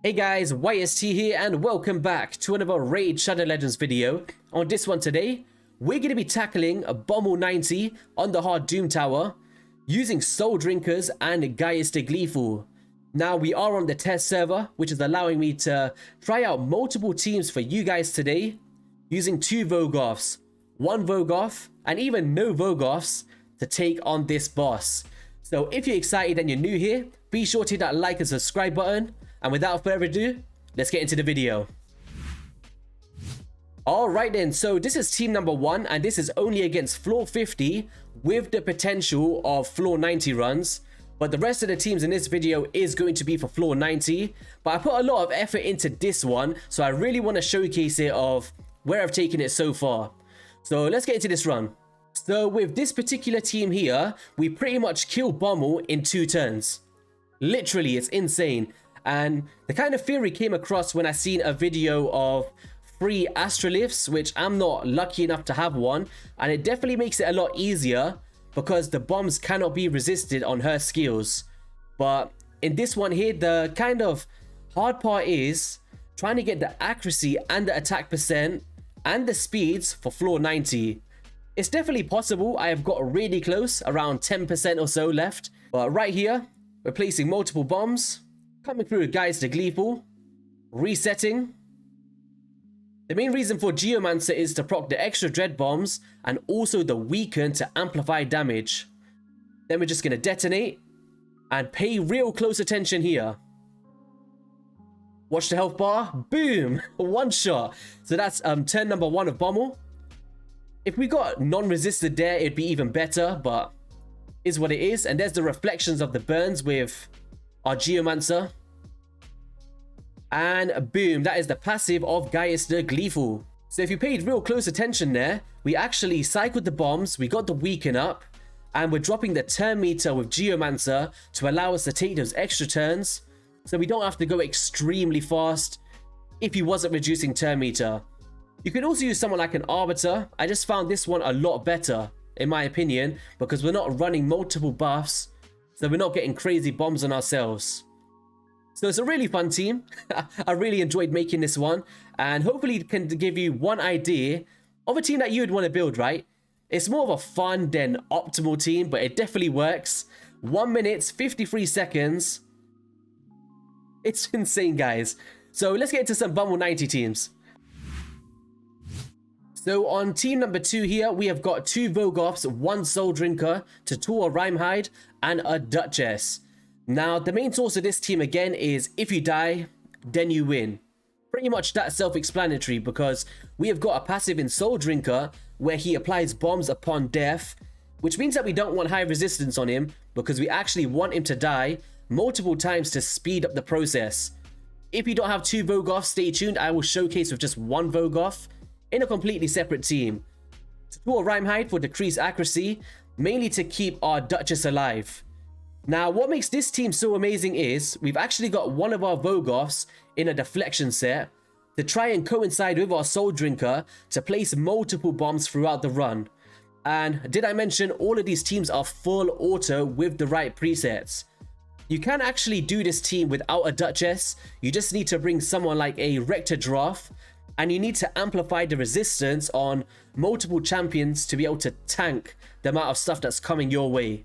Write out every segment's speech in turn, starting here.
Hey guys, YST here and welcome back to another Raid Shadow Legends video. On this one today, we're going to be tackling a Bommal 90 on the hard Doom Tower using Souldrinkers and Gaius the Gleeful. Now we are on the test server, which is allowing me to try out multiple teams for you guys today using 2 Vogoths, 1 Vogoth and even no Vogoths to take on this boss. So if you're excited and you're new here, be sure to hit that like and subscribe button. And without further ado, let's get into the video. Alright then, so this is team number 1 and this is only against floor 50 with the potential of floor 90 runs. But the rest of the teams in this video is going to be for floor 90. But I put a lot of effort into this one, so I really want to showcase it of where I've taken it so far. So let's get into this run. So with this particular team here, we pretty much kill Bommal in 2 turns. Literally, it's insane. And the kind of theory came across when I seen a video of 3 astroliths, which I'm not lucky enough to have one, and it definitely makes it a lot easier because the bombs cannot be resisted on her skills. But in this one here, the kind of hard part is trying to get the accuracy and the attack percent and the speeds for floor 90. It's definitely possible. I have got really close, around 10% or so left. But right here, we're placing multiple bombs. Coming through Gaius the Gleeful, resetting. The main reason for Geomancer is to proc the extra dread bombs and also the weaken to amplify damage. Then we're just going to detonate and pay real close attention here. Watch the health bar, boom, 1 shot. So that's turn number 1 of Bommal. If we got non-resisted there, it'd be even better, but is what it is. And there's the reflections of the burns with our Geomancer. And boom, that is the passive of Gaius the Gleeful. So if you paid real close attention there, we actually cycled the bombs, we got the weaken up, and we're dropping the turn meter with Geomancer to allow us to take those extra turns, so we don't have to go extremely fast if he wasn't reducing turn meter. You can also use someone like an Arbiter. I just found this one a lot better, in my opinion, because we're not running multiple buffs, so we're not getting crazy bombs on ourselves. So it's a really fun team. I really enjoyed making this one, and hopefully it can give you one idea of a team that you would want to build, right? It's more of a fun than optimal team, but it definitely works. 1 minute, 53 seconds. It's insane, guys. So let's get into some Bommal 90 teams. So on team number 2 here, we have got 2 Vogoths, 1 Souldrinker, Tutor Rhymehide, and a Duchess. Now, the main source of this team again is if you die, then you win. Pretty much that's self-explanatory because we have got a passive in Souldrinker where he applies bombs upon death, which means that we don't want high resistance on him because we actually want him to die multiple times to speed up the process. If you don't have 2 Vogoths, stay tuned. I will showcase with just 1 Vogoth in a completely separate team. Tutor Rhymehide for decreased accuracy, mainly to keep our Duchess alive. Now, what makes this team so amazing is we've actually got one of our Vogoths in a deflection set to try and coincide with our Souldrinker to place multiple bombs throughout the run. And did I mention all of these teams are full auto with the right presets? You can actually do this team without a Duchess. You just need to bring someone like a rector drath, and you need to amplify the resistance on multiple champions to be able to tank the amount of stuff that's coming your way.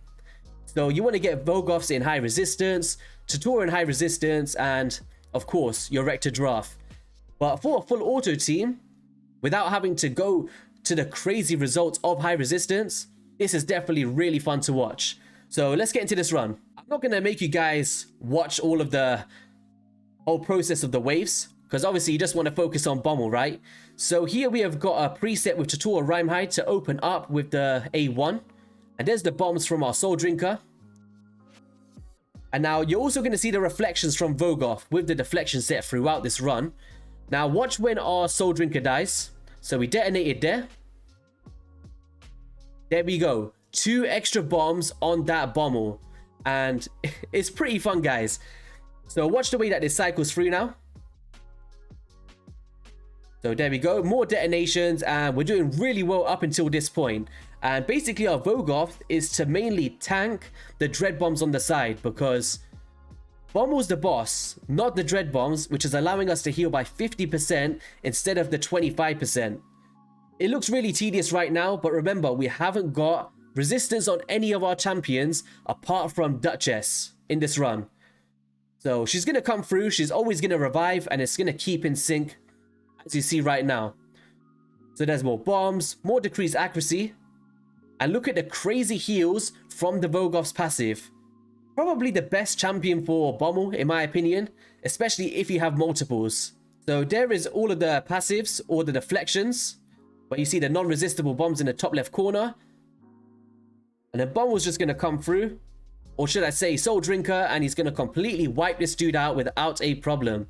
So you want to get Vogoths in high resistance, Tutor in high resistance, and of course your rector drath. But for a full auto team, without having to go to the crazy results of high resistance, this is definitely really fun to watch. So let's get into this run. I'm not going to make you guys watch all of the whole process of the waves, because obviously you just want to focus on Bommal, right? So here we have got a preset with Tutor Rhymehide to open up with the A1. And there's the bombs from our Souldrinker. And now you're also going to see the reflections from Vogoth with the deflection set throughout this run. Now watch when our Souldrinker dies. So we detonated there. There we go. 2 extra bombs on that Bommal. And it's pretty fun, guys. So watch the way that this cycles through now. So there we go, more detonations, and we're doing really well up until this point. And basically our Vogoth is to mainly tank the dread bombs on the side because Bommal's the boss, not the dread bombs, which is allowing us to heal by 50% instead of the 25%. It looks really tedious right now, but remember, we haven't got resistance on any of our champions apart from Duchess in this run. So she's going to come through, she's always going to revive, and it's going to keep in sync, as you see right now. So there's more bombs, more decreased accuracy, and look at the crazy heals from the Vogoth's passive. Probably the best champion for Bommal, in my opinion, especially if you have multiples. So there is all of the passives, or the deflections, where you see the non-resistible bombs in the top left corner. And then Bommal's just going to come through, or should I say Souldrinker, and he's going to completely wipe this dude out without a problem.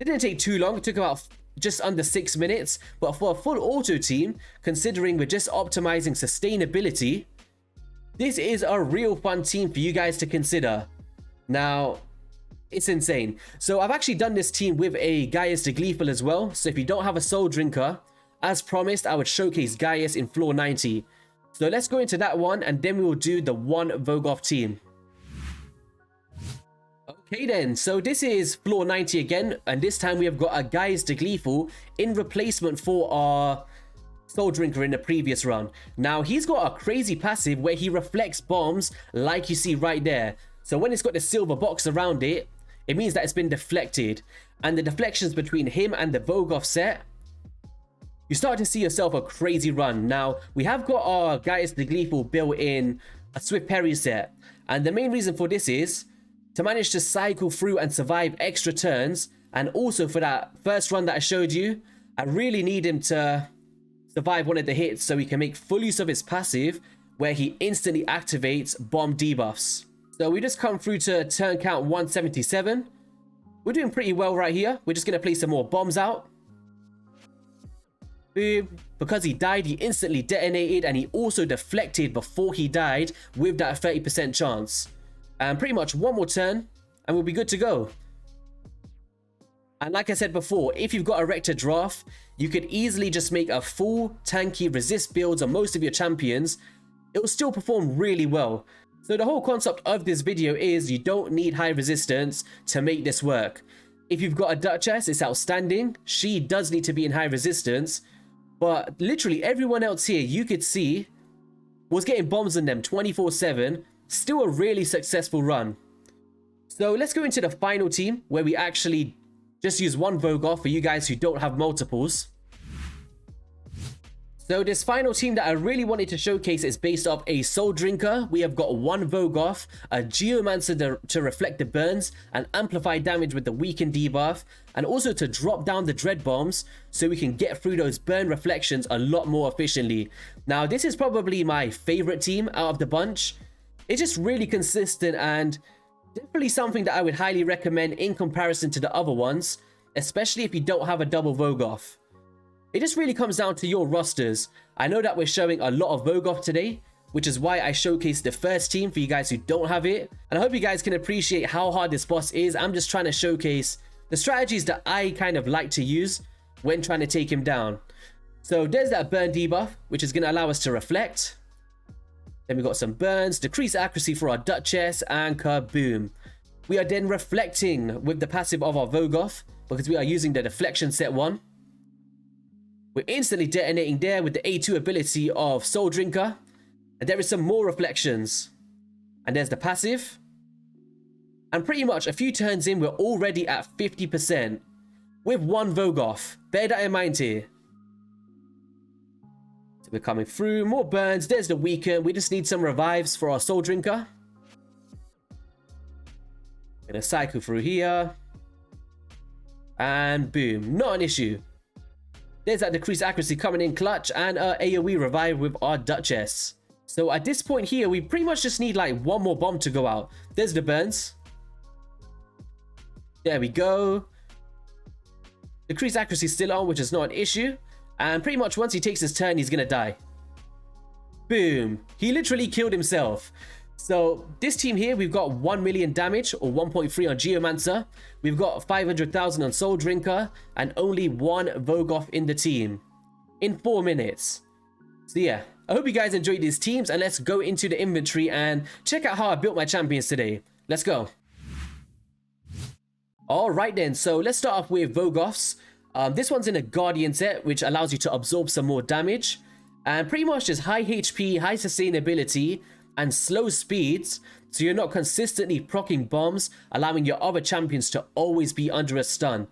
It didn't take too long, it took about just under 6 minutes, but for a full auto team, considering we're just optimizing sustainability, this is a real fun team for you guys to consider. Now, it's insane. So I've actually done this team with a Gaius the Gleeful as well, so if you don't have a Souldrinker, as promised, I would showcase Gaius in floor 90. So let's go into that one, and then we will do the one Vogoth team. Okay then, so this is floor 90 again, and this time we have got a Gaius the Gleeful in replacement for our Souldrinker in the previous run. Now, he's got a crazy passive where he reflects bombs like you see right there. So when it's got the silver box around it, it means that it's been deflected. And the deflections between him and the Vogoth set, you start to see yourself a crazy run. Now, we have got our Gaius the Gleeful built in a Swift Parry set. And the main reason for this is to manage to cycle through and survive extra turns. And also for that first run that I showed you, I really need him to survive one of the hits so he can make full use of his passive where he instantly activates bomb debuffs. So we just come through to turn count 177. We're doing pretty well right here. We're just going to place some more bombs out. Boom. Because he died, he instantly detonated, and he also deflected before he died with that 30% chance. And pretty much one more turn and we'll be good to go. And like I said before, if you've got a rector drath, you could easily just make a full tanky resist builds on most of your champions. It will still perform really well. So the whole concept of this video is you don't need high resistance to make this work. If you've got a Duchess, it's outstanding. She does need to be in high resistance. But literally everyone else here, you could see, was getting bombs on them 24/7. Still a really successful run. So let's go into the final team where we actually just use one Vogoth for you guys who don't have multiples. So this final team that I really wanted to showcase is based off a Souldrinker. We have got one Vogoth, a Geomancer to reflect the burns and amplify damage with the weaken debuff, and also to drop down the dread bombs so we can get through those burn reflections a lot more efficiently. Now, this is probably my favorite team out of the bunch. It's just really consistent and definitely something that I would highly recommend in comparison to the other ones, especially if you don't have a double Vogoth. It just really comes down to your rosters. I know that we're showing a lot of Vogoth today, which is why I showcased the first team for you guys who don't have it. And I hope you guys can appreciate how hard this boss is. I'm just trying to showcase the strategies that I kind of like to use when trying to take him down. So there's that burn debuff, which is going to allow us to reflect. Then we got some burns, decrease accuracy for our Duchess, and kaboom. We are then reflecting with the passive of our Vogoth because we are using the deflection set one. We're instantly detonating there with the A2 ability of Souldrinker. And there is some more reflections. And there's the passive. And pretty much a few turns in, we're already at 50% with one Vogoth. Bear that in mind here. So we're coming through, more burns. There's the weaken. We just need some revives for our Souldrinker. Gonna cycle through here. And boom, not an issue. There's that decreased accuracy coming in clutch, and AoE revive with our Duchess. So at this point here, we pretty much just need like one more bomb to go out. There's the burns. There we go. Decreased accuracy still on, which is not an issue. And pretty much once he takes his turn, he's gonna die. Boom. He literally killed himself. So this team here, we've got 1 million damage, or 1.3 on Geomancer. We've got 500,000 on Souldrinker, and only one Vogoth in the team in 4 minutes. So yeah, I hope you guys enjoyed these teams, and let's go into the inventory and check out how I built my champions today. Let's go. Alright then, so let's start off with Vogoths. This one's in a Guardian set, which allows you to absorb some more damage. And pretty much just high HP, high sustainability, and slow speeds, so you're not consistently proccing bombs, allowing your other champions to always be under a stun.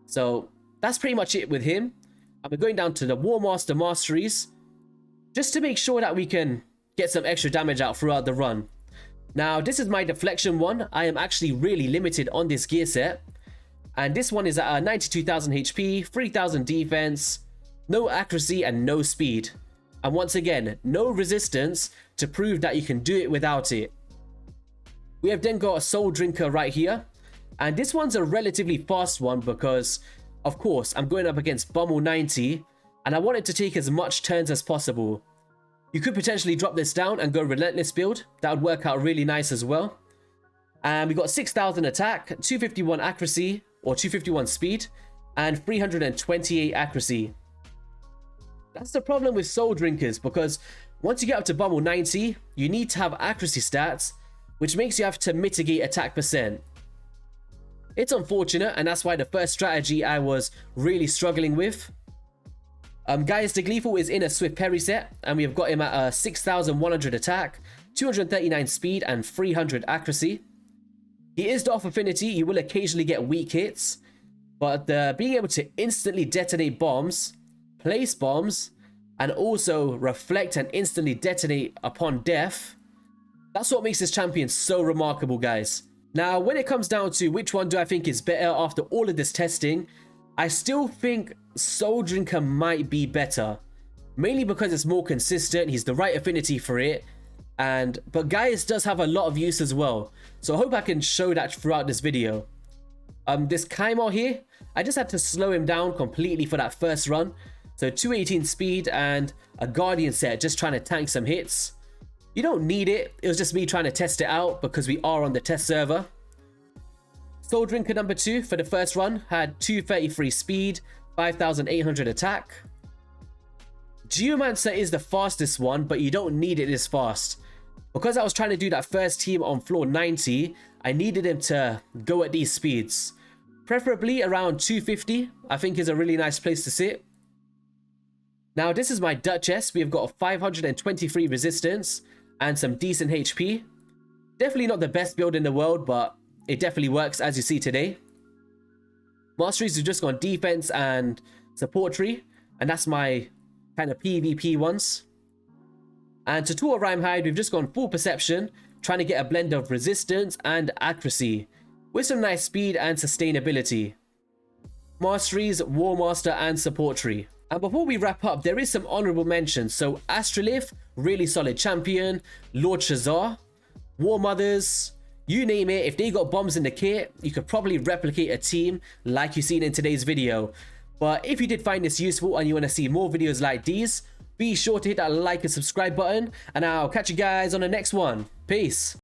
So that's pretty much it with him. I'm going down to the War Master Masteries, just to make sure that we can get some extra damage out throughout the run. Now, this is my deflection one. I am actually really limited on this gear set. And this one is at 92,000 HP, 3,000 defense, no accuracy, and no speed. And once again, no resistance to prove that you can do it without it. We have then got a Souldrinker right here. And this one's a relatively fast one because, of course, I'm going up against Bommal 90. And I want it to take as much turns as possible. You could potentially drop this down and go Relentless build. That would work out really nice as well. And we got 6,000 attack, 251 accuracy, or 251 speed, and 328 accuracy. That's the problem with Souldrinkers, because once you get up to Bommal 90, you need to have accuracy stats, which makes you have to mitigate attack percent. It's unfortunate, and that's why the first strategy I was really struggling with. Gaius the Gleeful is in a Swift Parry set, and we have got him at 6,100 attack, 239 speed, and 300 accuracy. He is off affinity. You will occasionally get weak hits, but being able to instantly detonate bombs, place bombs, and also reflect and instantly detonate upon death, that's what makes this champion so remarkable, guys. Now, when it comes down to which one do I think is better after all of this testing, I still think Souldrinker might be better, mainly because it's more consistent. He's the right affinity for it, but Gaius does have a lot of use as well, so I hope I can show that throughout this video. This Kaimar here, I just had to slow him down completely for that first run, so 218 speed and a Guardian set, just trying to tank some hits. You don't need it, it was just me trying to test it out because we are on the test server. Souldrinker number 2 for the first run had 233 speed, 5,800 attack. Geomancer is the fastest one, but you don't need it this fast. Because I was trying to do that first team on floor 90, I needed him to go at these speeds. Preferably around 250, I think is a really nice place to sit. Now this is my Duchess. We have got a 523 resistance and some decent HP. Definitely not the best build in the world, but it definitely works as you see today. Masteries have just gone defense and support tree, and that's my kind of PvP ones. And to Tua Rhyme we've just gone full perception, trying to get a blend of resistance and accuracy, with some nice speed and sustainability. Masteries, War Master, and support tree. And before we wrap up, there is some honorable mentions. So Astrolith, really solid champion. Lord Shazar, War Mothers, you name it. If they got bombs in the kit, you could probably replicate a team like you've seen in today's video. But if you did find this useful and you want to see more videos like these, be sure to hit that like and subscribe button, and I'll catch you guys on the next one. Peace.